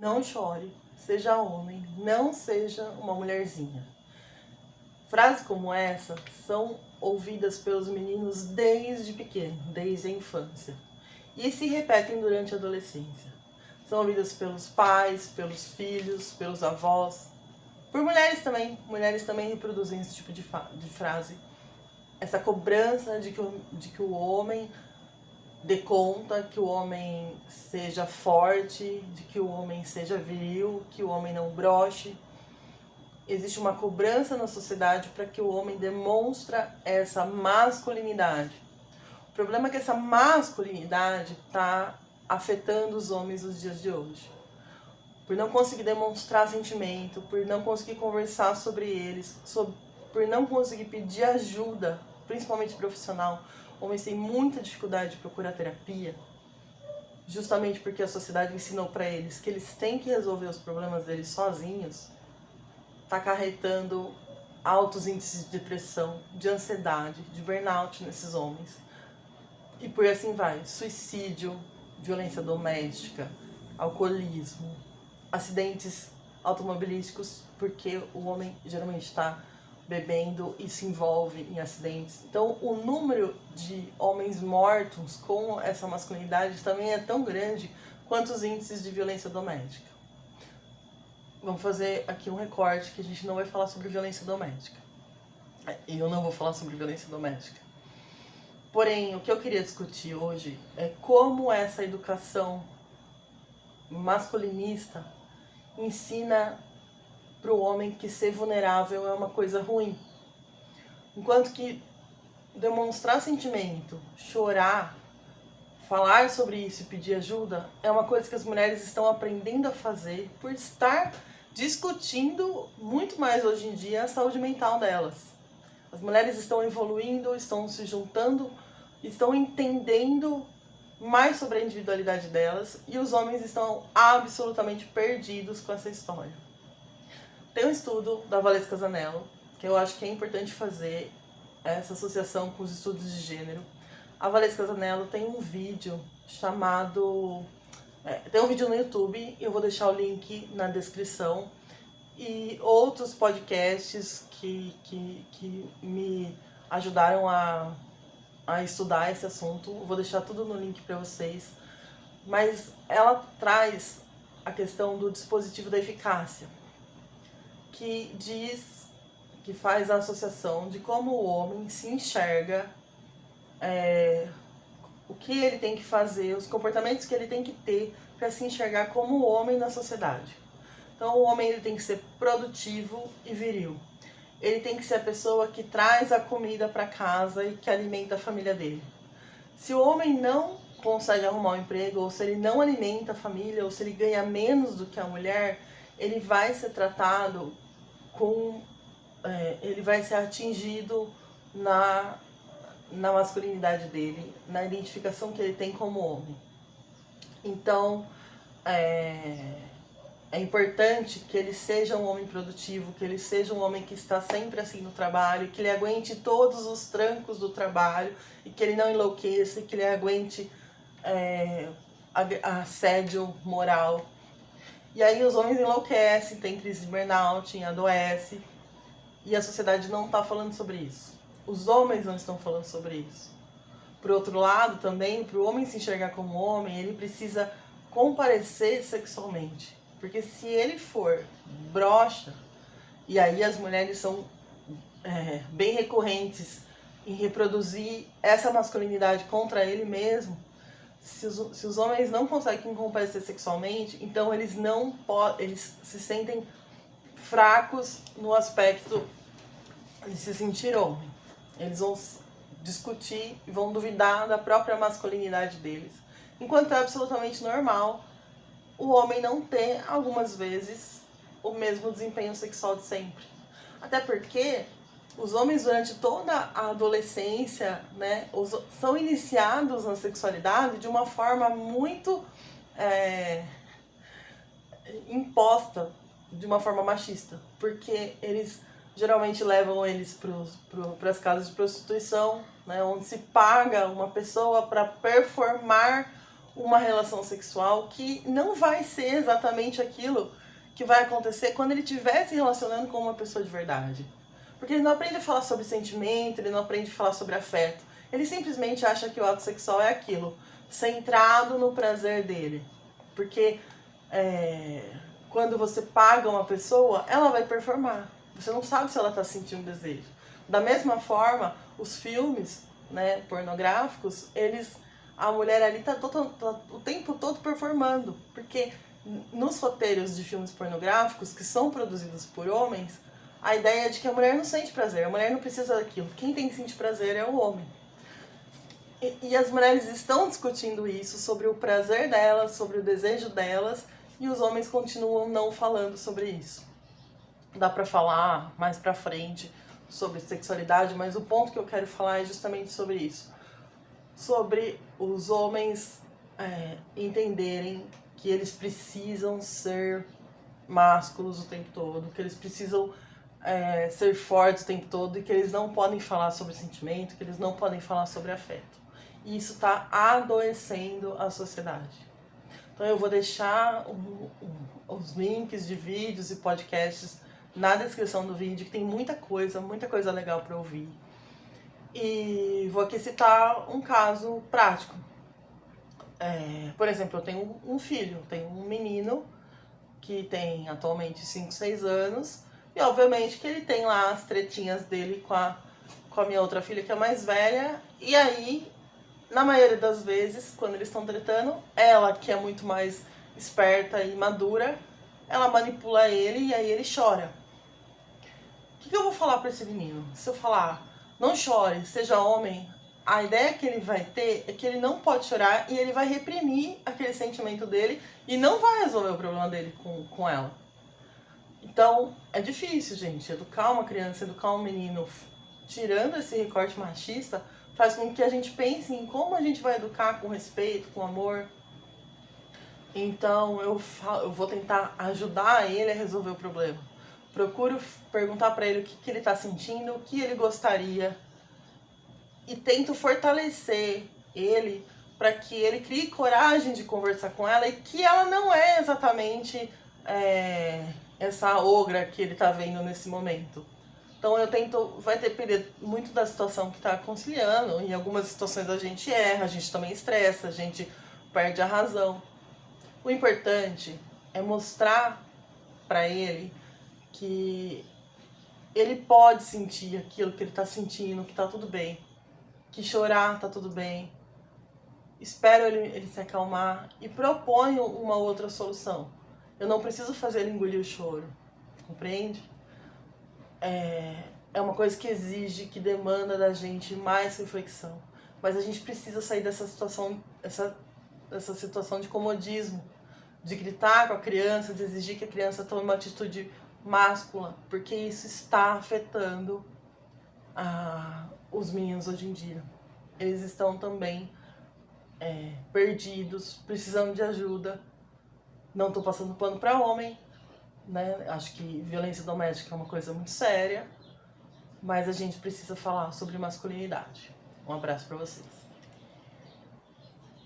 não chore, seja homem, não seja uma mulherzinha. Frases como essa são ouvidas pelos meninos desde pequeno, desde a infância, e se repetem durante a adolescência. São ouvidas pelos pais, pelos filhos, pelos avós, por mulheres também. Mulheres também reproduzem esse tipo de frase. Essa cobrança de que o homem dê conta, que o homem seja forte, de que o homem seja viril, que o homem não broche. Existe uma cobrança na sociedade para que o homem demonstre essa masculinidade. O problema é que essa masculinidade está afetando os homens nos dias de hoje. Por não conseguir demonstrar sentimento, por não conseguir conversar sobre eles, por não conseguir pedir ajuda, principalmente profissional. Homens têm muita dificuldade de procurar terapia, justamente porque a sociedade ensinou para eles que eles têm que resolver os problemas deles sozinhos. Está acarretando altos índices de depressão, de ansiedade, de burnout nesses homens. E por assim vai, suicídio, violência doméstica, alcoolismo, acidentes automobilísticos, porque o homem geralmente está bebendo e se envolve em acidentes. Então o número de homens mortos com essa masculinidade também é tão grande quanto os índices de violência doméstica. Vamos fazer aqui um recorte que a gente não vai falar sobre violência doméstica. E eu não vou falar sobre violência doméstica. Porém, o que eu queria discutir hoje é como essa educação masculinista ensina para o homem que ser vulnerável é uma coisa ruim. Enquanto que demonstrar sentimento, chorar, falar sobre isso e pedir ajuda é uma coisa que as mulheres estão aprendendo a fazer por estar discutindo muito mais hoje em dia a saúde mental delas. As mulheres estão evoluindo, estão se juntando, estão entendendo mais sobre a individualidade delas e os homens estão absolutamente perdidos com essa história. Tem um estudo da Valesca Zanello, que eu acho que é importante fazer essa associação com os estudos de gênero. A Valesca Zanello tem um vídeo chamado... tem um vídeo no YouTube, eu vou deixar o link na descrição. E outros podcasts que me ajudaram a estudar esse assunto. Eu vou deixar tudo no link para vocês. Mas ela traz a questão do dispositivo da eficácia, que faz a associação de como o homem se enxerga, o que ele tem que fazer, os comportamentos que ele tem que ter para se enxergar como homem na sociedade. Então o homem ele tem que ser produtivo e viril. Ele tem que ser a pessoa que traz a comida para casa e que alimenta a família dele. Se o homem não consegue arrumar um emprego, ou se ele não alimenta a família, ou se ele ganha menos do que a mulher, ele vai ser tratado ele vai ser atingido na masculinidade dele, na identificação que ele tem como homem. Então, é importante que ele seja um homem produtivo, que ele seja um homem que está sempre assim no trabalho, que ele aguente todos os trancos do trabalho e que ele não enlouqueça, que ele aguente assédio moral. E aí os homens enlouquecem, tem crise de burnout, adoece, e a sociedade não está falando sobre isso. Os homens não estão falando sobre isso. Por outro lado, também, para o homem se enxergar como homem, ele precisa comparecer sexualmente. Porque se ele for broxa, e aí as mulheres são bem recorrentes em reproduzir essa masculinidade contra ele mesmo, se os homens não conseguem comparecer sexualmente, então eles se sentem fracos no aspecto de se sentir homem. Eles vão discutir e vão duvidar da própria masculinidade deles. Enquanto é absolutamente normal o homem não ter, algumas vezes, o mesmo desempenho sexual de sempre. Até porque os homens, durante toda a adolescência, né, são iniciados na sexualidade de uma forma muito imposta, de uma forma machista. Porque eles geralmente levam eles para as casas de prostituição, né, onde se paga uma pessoa para performar uma relação sexual que não vai ser exatamente aquilo que vai acontecer quando ele estiver se relacionando com uma pessoa de verdade. Porque ele não aprende a falar sobre sentimento, ele não aprende a falar sobre afeto. Ele simplesmente acha que o ato sexual é aquilo, centrado no prazer dele. Porque quando você paga uma pessoa, ela vai performar. Você não sabe se ela está sentindo desejo. Da mesma forma, os filmes, né, pornográficos, a mulher ali tá o tempo todo performando. Porque nos roteiros de filmes pornográficos que são produzidos por homens, a ideia é de que a mulher não sente prazer, a mulher não precisa daquilo. Quem tem que sentir prazer é o homem. E as mulheres estão discutindo isso, sobre o prazer delas, sobre o desejo delas, e os homens continuam não falando sobre isso. Dá pra falar mais pra frente sobre sexualidade, mas o ponto que eu quero falar é justamente sobre isso. Sobre os homens entenderem que eles precisam ser másculos o tempo todo, que eles precisam ser fortes o tempo todo e que eles não podem falar sobre sentimento, que eles não podem falar sobre afeto. E isso está adoecendo a sociedade. Então eu vou deixar os links de vídeos e podcasts na descrição do vídeo, que tem muita coisa legal para ouvir. E vou aqui citar um caso prático. Por exemplo, eu tenho um filho, tenho um menino que tem atualmente 5, 6 anos, e obviamente que ele tem lá as tretinhas dele com a minha outra filha, que é mais velha, e aí, na maioria das vezes, quando eles estão tretando, ela, que é muito mais esperta e madura, ela manipula ele e aí ele chora. O que eu vou falar pra esse menino? Se eu falar, não chore, seja homem, a ideia que ele vai ter é que ele não pode chorar e ele vai reprimir aquele sentimento dele e não vai resolver o problema dele com ela. Então, é difícil, gente, educar uma criança, educar um menino, tirando esse recorte machista, faz com que a gente pense em como a gente vai educar com respeito, com amor. Então, eu vou tentar ajudar ele a resolver o problema. Procuro perguntar pra ele o que ele tá sentindo, o que ele gostaria, e tento fortalecer ele para que ele crie coragem de conversar com ela e que ela não é exatamente essa ogra que ele tá vendo nesse momento. Então eu tento, vai depender muito da situação que tá conciliando. Em algumas situações a gente erra, a gente também estressa, a gente perde a razão. O importante é mostrar para ele que ele pode sentir aquilo que ele tá sentindo, que tá tudo bem. Que chorar tá tudo bem. Espero ele se acalmar e proponho uma outra solução. Eu não preciso fazer ele engolir o choro, compreende? É uma coisa que exige, que demanda da gente mais reflexão. Mas a gente precisa sair dessa situação, essa situação de comodismo, de gritar com a criança, de exigir que a criança tome uma atitude máscula, porque isso está afetando os meninos hoje em dia. Eles estão também perdidos, precisando de ajuda. Não estou passando pano para homem, né? Acho que violência doméstica é uma coisa muito séria, mas a gente precisa falar sobre masculinidade. Um abraço para vocês.